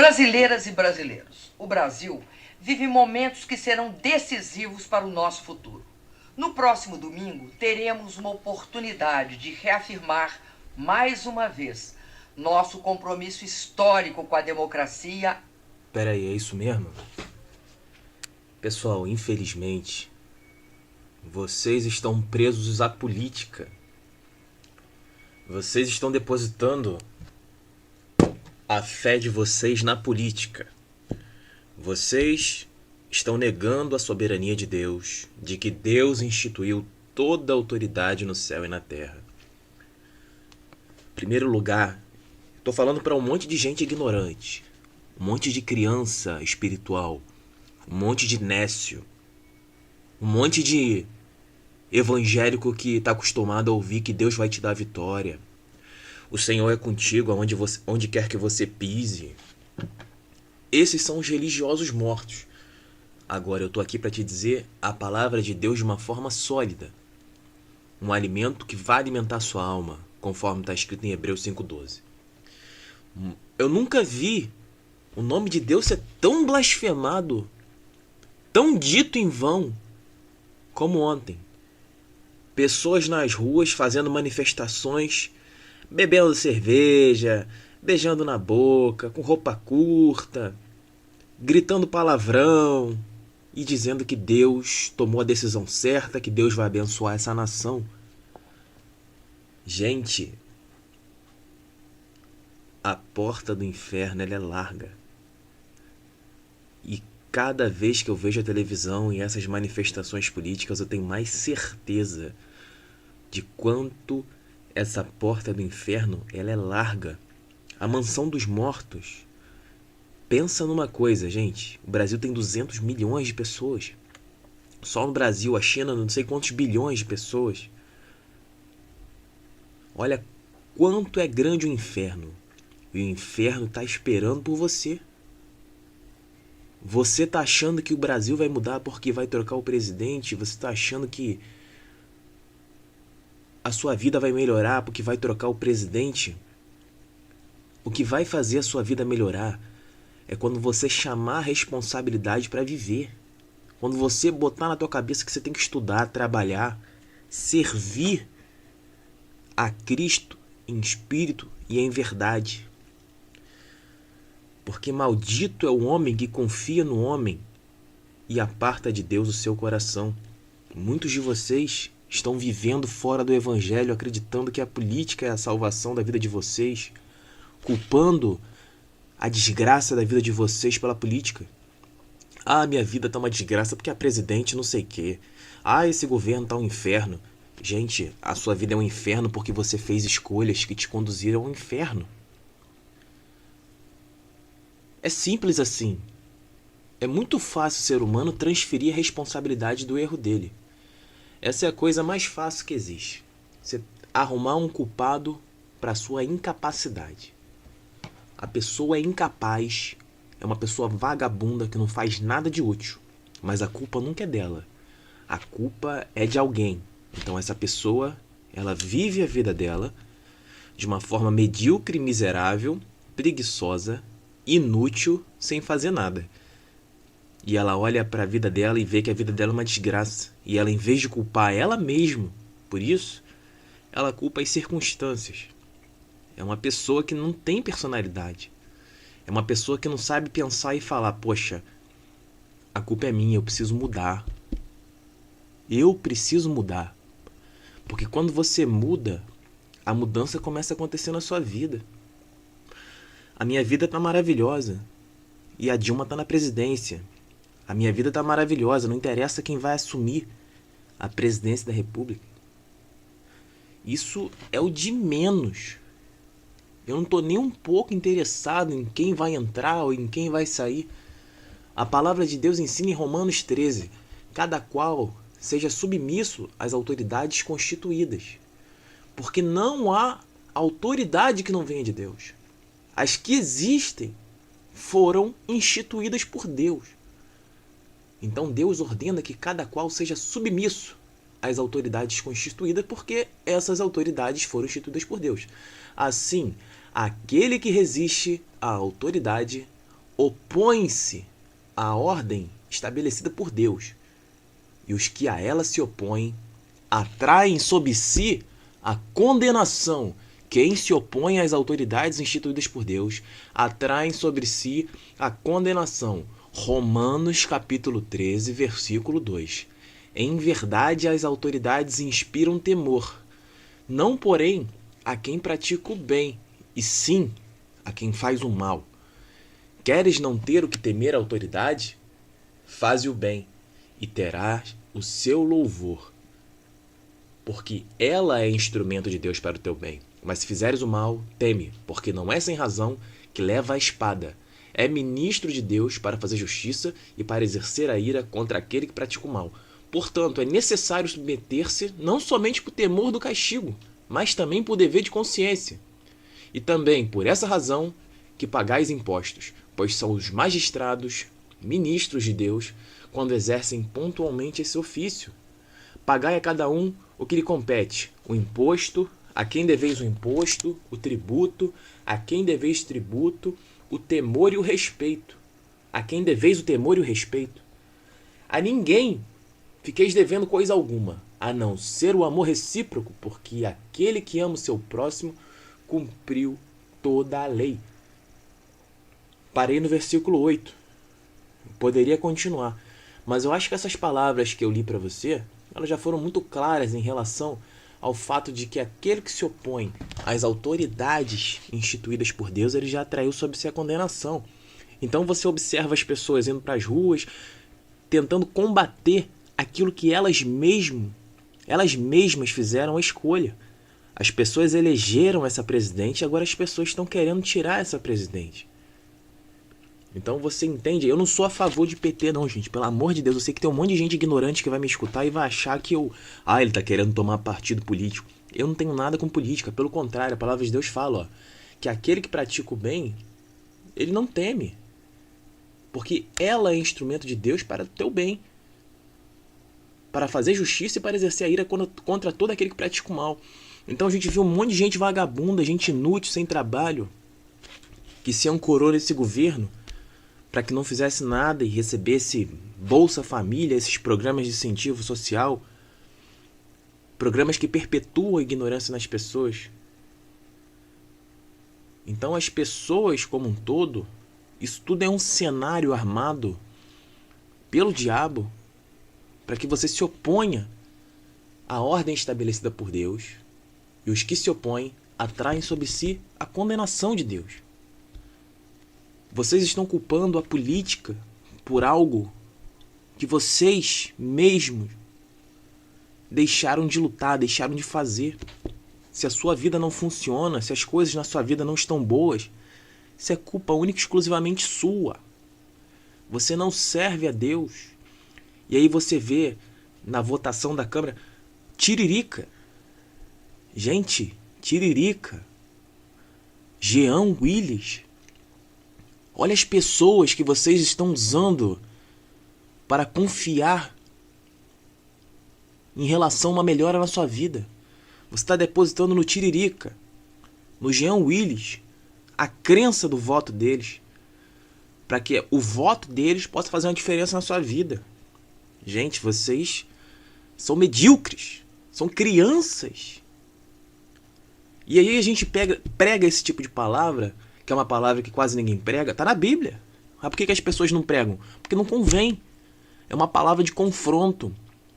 Brasileiras e brasileiros, o Brasil vive momentos que serão decisivos para o nosso futuro. No próximo domingo, teremos uma oportunidade de reafirmar, mais uma vez, nosso compromisso histórico com a democracia. Peraí, é isso mesmo? Pessoal, infelizmente, vocês estão presos à política. Vocês estão depositando a fé de vocês na política. Vocês estão negando a soberania de Deus, de que Deus instituiu toda a autoridade no céu e na terra. Em primeiro lugar, estou falando para um monte de gente ignorante, um monte de criança espiritual, um monte de nécio, um monte de evangélico que está acostumado a ouvir que Deus vai te dar a vitória. O Senhor é contigo onde quer que você pise. Esses são os religiosos mortos. Agora eu estou aqui para te dizer a palavra de Deus de uma forma sólida. Um alimento que vai alimentar a sua alma, conforme está escrito em Hebreus 5,12. Eu nunca vi o nome de Deus ser tão blasfemado, tão dito em vão, como ontem. Pessoas nas ruas fazendo manifestações, bebendo cerveja, beijando na boca, com roupa curta, gritando palavrão e dizendo que Deus tomou a decisão certa, que Deus vai abençoar essa nação. Gente, a porta do inferno ela é larga. E cada vez que eu vejo a televisão e essas manifestações políticas, eu tenho mais certeza de quanto essa porta do inferno ela é larga. A mansão dos mortos. Pensa numa coisa, gente. O Brasil tem 200 milhões de pessoas. Só no Brasil, a China, não sei quantos bilhões de pessoas. Olha quanto é grande o inferno. E o inferno está esperando por você. Você está achando que o Brasil vai mudar porque vai trocar o presidente? Você está achando que a sua vida vai melhorar porque vai trocar o presidente? O que vai fazer a sua vida melhorar é quando você chamar a responsabilidade para viver. Quando você botar na tua cabeça que você tem que estudar, trabalhar, servir a Cristo em espírito e em verdade. Porque maldito é o homem que confia no homem e aparta de Deus o seu coração. Muitos de vocês estão vivendo fora do evangelho, acreditando que a política é a salvação da vida de vocês, culpando a desgraça da vida de vocês pela política. Ah, minha vida tá uma desgraça porque a presidente não sei o quê. Ah, esse governo tá um inferno. Gente, a sua vida é um inferno porque você fez escolhas que te conduziram ao inferno. É simples assim. É muito fácil o ser humano transferir a responsabilidade do erro dele. Essa é a coisa mais fácil que existe. Você arrumar um culpado para sua incapacidade. A pessoa é incapaz, é uma pessoa vagabunda que não faz nada de útil. Mas a culpa nunca é dela. A culpa é de alguém. Então essa pessoa, ela vive a vida dela de uma forma medíocre, miserável, preguiçosa, inútil, sem fazer nada. E ela olha para a vida dela e vê que a vida dela é uma desgraça. E ela, em vez de culpar ela mesma por isso, ela culpa as circunstâncias. É uma pessoa que não tem personalidade. É uma pessoa que não sabe pensar e falar, poxa, a culpa é minha, eu preciso mudar. Eu preciso mudar. Porque quando você muda, a mudança começa a acontecer na sua vida. A minha vida tá maravilhosa. E a Dilma tá na presidência. A minha vida tá maravilhosa. Não interessa quem vai assumir a presidência da República. Isso é o de menos. Eu não tô nem um pouco interessado em quem vai entrar ou em quem vai sair. A palavra de Deus ensina em Romanos 13. Cada qual seja submisso às autoridades constituídas. Porque não há autoridade que não venha de Deus. As que existem foram instituídas por Deus. Então Deus ordena que cada qual seja submisso às autoridades constituídas, porque essas autoridades foram instituídas por Deus. Assim, aquele que resiste à autoridade opõem-se à ordem estabelecida por Deus, e os que a ela se opõem atraem sobre si a condenação. Quem se opõe às autoridades instituídas por Deus atraem sobre si a condenação. Romanos capítulo 13, versículo 2. Em verdade, as autoridades inspiram temor, não, porém, a quem pratica o bem, e sim a quem faz o mal. Queres não ter o que temer a autoridade? Faze o bem, e terás o seu louvor, porque ela é instrumento de Deus para o teu bem. Mas se fizeres o mal, teme, porque não é sem razão que leva a espada. É ministro de Deus para fazer justiça e para exercer a ira contra aquele que pratica o mal. Portanto, é necessário submeter-se não somente por temor do castigo, mas também por dever de consciência. E também por essa razão que pagais impostos, pois são os magistrados, ministros de Deus, quando exercem pontualmente esse ofício. Pagai a cada um o que lhe compete, o imposto, a quem deveis o imposto, o tributo, a quem deveis tributo, o temor e o respeito. A quem deveis o temor e o respeito. A ninguém fiqueis devendo coisa alguma, a não ser o amor recíproco, porque aquele que ama o seu próximo cumpriu toda a lei. Parei no versículo 8. Poderia continuar, mas eu acho que essas palavras que eu li para você, elas já foram muito claras em relação ao fato de que aquele que se opõe às autoridades instituídas por Deus, ele já atraiu sobre si a condenação. Então você observa as pessoas indo para as ruas, tentando combater aquilo que elas mesmas fizeram a escolha. As pessoas elegeram essa presidente e agora as pessoas estão querendo tirar essa presidente. Então você entende? Eu não sou a favor de PT não, gente. Pelo amor de Deus, eu sei que tem um monte de gente ignorante que vai me escutar e vai achar que ele tá querendo tomar partido político. Eu não tenho nada com política. Pelo contrário, a palavra de Deus fala, que aquele que pratica o bem, ele não teme. Porque ela é instrumento de Deus para o teu bem. Para fazer justiça e para exercer a ira contra todo aquele que pratica o mal. Então a gente viu um monte de gente vagabunda, gente inútil, sem trabalho, que se ancorou nesse governo para que não fizesse nada e recebesse Bolsa Família, esses programas de incentivo social, programas que perpetuam a ignorância nas pessoas. Então as pessoas como um todo, isso tudo é um cenário armado pelo diabo para que você se oponha à ordem estabelecida por Deus, e os que se opõem atraem sobre si a condenação de Deus. Vocês estão culpando a política por algo que vocês mesmos deixaram de lutar, deixaram de fazer. Se a sua vida não funciona, se as coisas na sua vida não estão boas, isso é culpa única e exclusivamente sua. Você não serve a Deus. E aí você vê na votação da Câmara, tiririca. Gente, tiririca. Jean Willis. Olha as pessoas que vocês estão usando para confiar em relação a uma melhora na sua vida. Você está depositando no tiririca, no Jean Willis, a crença do voto deles, para que o voto deles possa fazer uma diferença na sua vida. Gente, vocês são medíocres, são crianças. E aí a gente prega esse tipo de palavra, que é uma palavra que quase ninguém prega, tá na Bíblia. Mas por que as pessoas não pregam? Porque não convém. É uma palavra de confronto.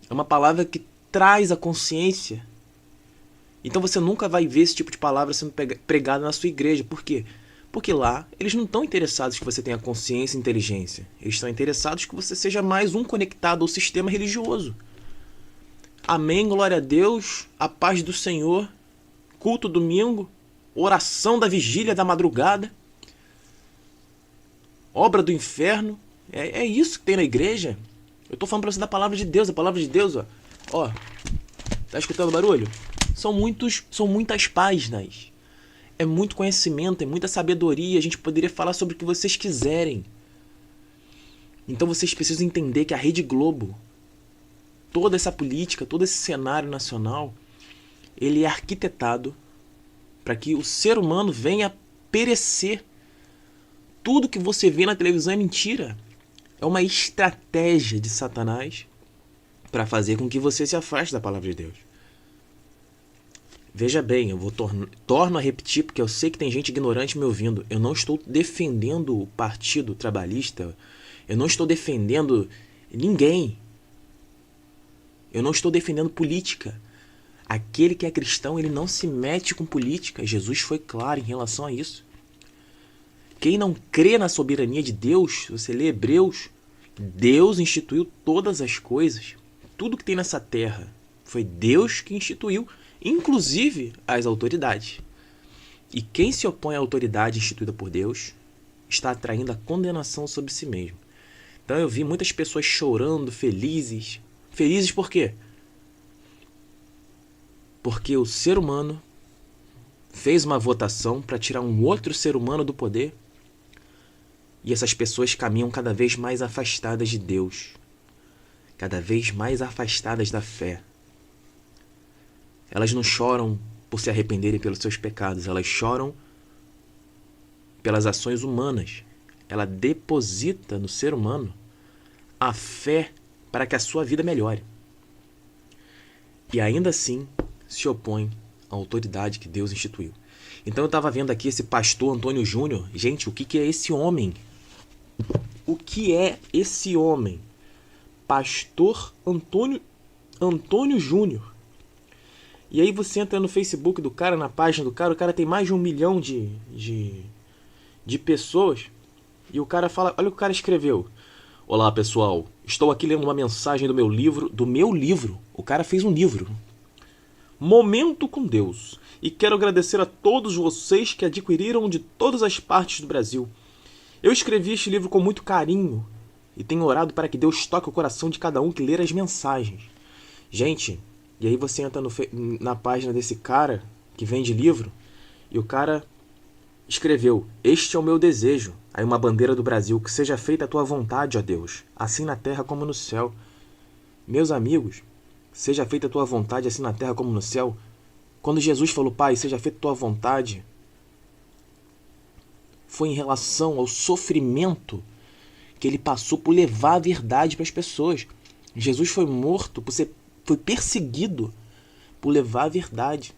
É uma palavra que traz a consciência. Então você nunca vai ver esse tipo de palavra sendo pregada na sua igreja. Por quê? Porque lá eles não estão interessados que você tenha consciência e inteligência. Eles estão interessados que você seja mais um conectado ao sistema religioso. Amém, glória a Deus, a paz do Senhor, culto domingo, oração da vigília da madrugada, obra do inferno. É isso que tem na igreja. Eu estou falando para você da palavra de Deus. A palavra de Deus, ó, tá escutando o barulho? São muitas páginas. É muito conhecimento, é muita sabedoria. A gente poderia falar sobre o que vocês quiserem. Então vocês precisam entender que a Rede Globo, toda essa política, todo esse cenário nacional, ele é arquitetado para que o ser humano venha perecer tudo que você vê na televisão é mentira. É uma estratégia de Satanás para fazer com que você se afaste da palavra de Deus. Veja bem, eu torno a repetir, porque eu sei que tem gente ignorante me ouvindo. Eu não estou defendendo o Partido Trabalhista. Eu não estou defendendo ninguém. Eu não estou defendendo política. Aquele que é cristão, ele não se mete com política. Jesus foi claro em relação a isso. Quem não crê na soberania de Deus, você lê Hebreus, Deus instituiu todas as coisas. Tudo que tem nessa terra foi Deus que instituiu, inclusive as autoridades. E quem se opõe à autoridade instituída por Deus está atraindo a condenação sobre si mesmo. Então eu vi muitas pessoas chorando, felizes. Felizes por quê? Porque o ser humano fez uma votação para tirar um outro ser humano do poder. E essas pessoas caminham cada vez mais afastadas de Deus. Cada vez mais afastadas da fé. Elas não choram por se arrependerem pelos seus pecados. Elas choram pelas ações humanas. Ela deposita no ser humano a fé para que a sua vida melhore. E ainda assim se opõe à autoridade que Deus instituiu. Então eu estava vendo aqui esse pastor Antônio Júnior. Gente, o que é esse homem? O que é esse homem? Pastor Antônio Júnior. E aí você entra no Facebook do cara, na página do cara, o cara tem mais de 1 milhão de pessoas. E o cara fala, olha o que o cara escreveu. Olá pessoal, estou aqui lendo uma mensagem do meu livro. O cara fez um livro. Momento com Deus. E quero agradecer a todos vocês que adquiriram de todas as partes do Brasil. Eu escrevi este livro com muito carinho e tenho orado para que Deus toque o coração de cada um que ler as mensagens. Gente, e aí você entra na página desse cara que vende livro e o cara escreveu: este é o meu desejo. Aí uma bandeira do Brasil: que seja feita a tua vontade, ó Deus, assim na terra como no céu. Meus amigos, seja feita a tua vontade assim na terra como no céu. Quando Jesus falou, Pai, seja feita a tua vontade, foi em relação ao sofrimento que ele passou por levar a verdade para as pessoas. Jesus foi morto, foi perseguido por levar a verdade.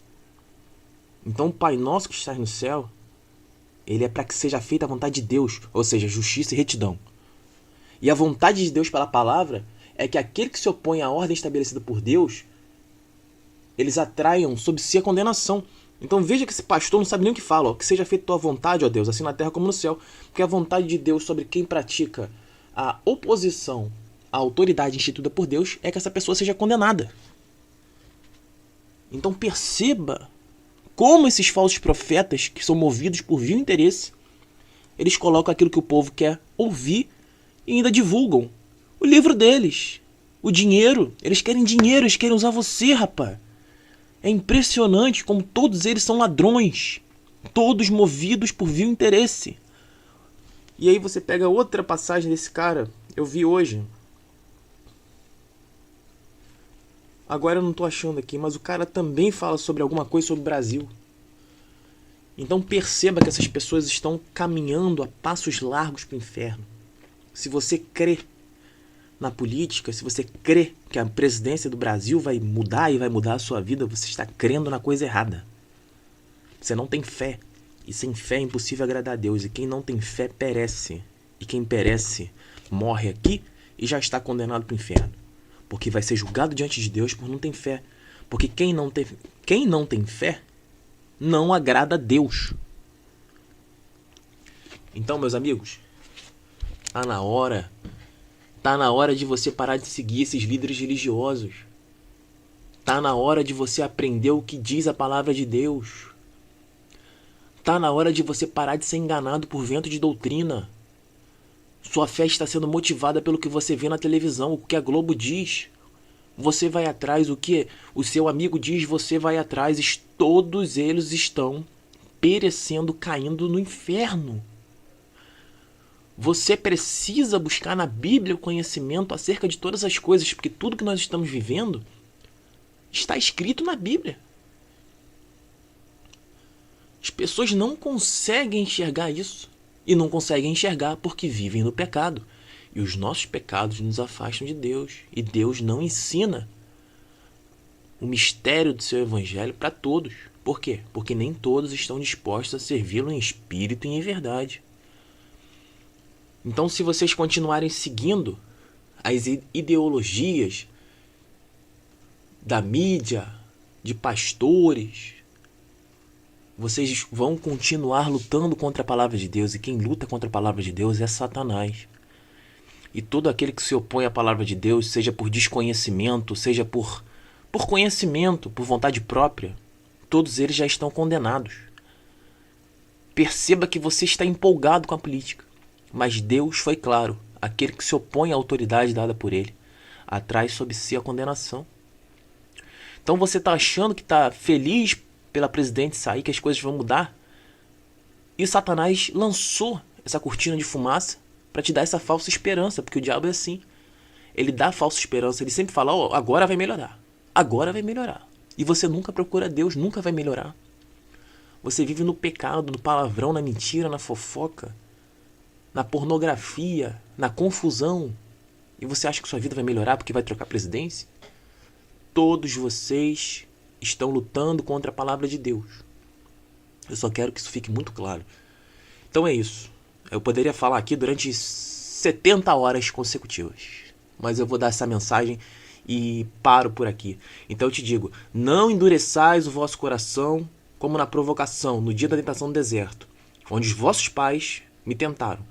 Então o Pai nosso que está no céu, ele é para que seja feita a vontade de Deus, ou seja, justiça e retidão. E a vontade de Deus pela palavra é que aquele que se opõe à ordem estabelecida por Deus, eles atraiam sob si a condenação. Então veja que esse pastor não sabe nem o que fala. Ó, que seja feita a tua vontade, ó Deus, assim na terra como no céu. Porque a vontade de Deus sobre quem pratica a oposição à autoridade instituída por Deus é que essa pessoa seja condenada. Então perceba como esses falsos profetas, que são movidos por vil interesse, eles colocam aquilo que o povo quer ouvir e ainda divulgam o livro deles, o dinheiro. Eles querem dinheiro, eles querem usar você, rapaz. É impressionante como todos eles são ladrões, todos movidos por vil interesse. E aí você pega outra passagem desse cara, eu vi hoje. Agora eu não estou achando aqui, mas o cara também fala sobre alguma coisa sobre o Brasil. Então perceba que essas pessoas estão caminhando a passos largos para o inferno. Se você crê na política, se você crê que a presidência do Brasil vai mudar e vai mudar a sua vida, você está crendo na coisa errada. Você não tem fé. E sem fé é impossível agradar a Deus. E quem não tem fé perece. E quem perece morre aqui e já está condenado para o inferno. Porque vai ser julgado diante de Deus por não ter fé. Porque quem não tem fé não agrada a Deus. Então, meus amigos, tá na hora de você parar de seguir esses líderes religiosos. Tá na hora de você aprender o que diz a palavra de Deus. Tá na hora de você parar de ser enganado por vento de doutrina. Sua fé está sendo motivada pelo que você vê na televisão, o que a Globo diz. Você vai atrás, o que o seu amigo diz, você vai atrás. Todos eles estão perecendo, caindo no inferno. Você precisa buscar na Bíblia o conhecimento acerca de todas as coisas, porque tudo que nós estamos vivendo está escrito na Bíblia. As pessoas não conseguem enxergar isso. e não conseguem enxergar porque vivem no pecado. E os nossos pecados nos afastam de Deus. E Deus não ensina o mistério do seu evangelho para todos. Por quê? Porque nem todos estão dispostos a servi-lo em espírito e em verdade. Então, se vocês continuarem seguindo as ideologias da mídia, de pastores, vocês vão continuar lutando contra a palavra de Deus. E quem luta contra a palavra de Deus é Satanás. E todo aquele que se opõe à palavra de Deus, seja por desconhecimento, seja por conhecimento, por vontade própria, todos eles já estão condenados. Perceba que você está empolgado com a política, mas Deus foi claro: aquele que se opõe à autoridade dada por ele atrai sobre si a condenação. Então você está achando que está feliz pela presidente sair, que as coisas vão mudar? E Satanás lançou essa cortina de fumaça para te dar essa falsa esperança, porque o diabo é assim. Ele dá falsa esperança, ele sempre fala: oh, agora vai melhorar, agora vai melhorar. E você nunca procura Deus, nunca vai melhorar. Você vive no pecado, no palavrão, na mentira, na fofoca, na pornografia, na confusão. E você acha que sua vida vai melhorar porque vai trocar presidência? Todos vocês estão lutando contra a palavra de Deus. Eu só quero que isso fique muito claro. Então é isso. Eu poderia falar aqui durante 70 horas consecutivas, mas eu vou dar essa mensagem e paro por aqui. Então eu te digo: não endureçais o vosso coração como na provocação, no dia da tentação do deserto, onde os vossos pais me tentaram,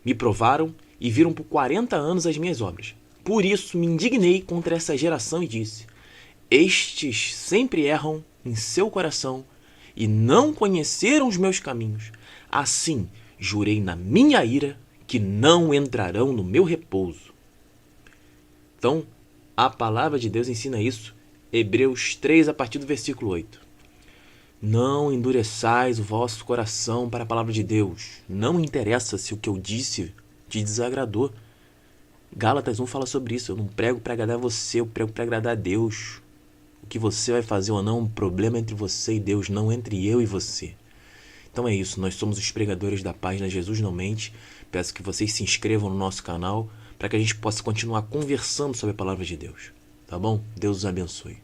me provaram e viram por 40 anos as minhas obras. Por isso me indignei contra essa geração e disse: estes sempre erram em seu coração e não conheceram os meus caminhos. Assim jurei na minha ira que não entrarão no meu repouso. Então, a palavra de Deus ensina isso. Hebreus 3, a partir do versículo 8. Não endureçais o vosso coração para a palavra de Deus. Não interessa se o que eu disse te desagradou. Gálatas 1 fala sobre isso. Eu não prego para agradar você, eu prego para agradar a Deus. O que você vai fazer ou não, um problema entre você e Deus, não entre eu e você. Então é isso, nós somos os pregadores da página Jesus Não Mente. Peço que vocês se inscrevam no nosso canal para que a gente possa continuar conversando sobre a palavra de Deus. Tá bom? Deus os abençoe.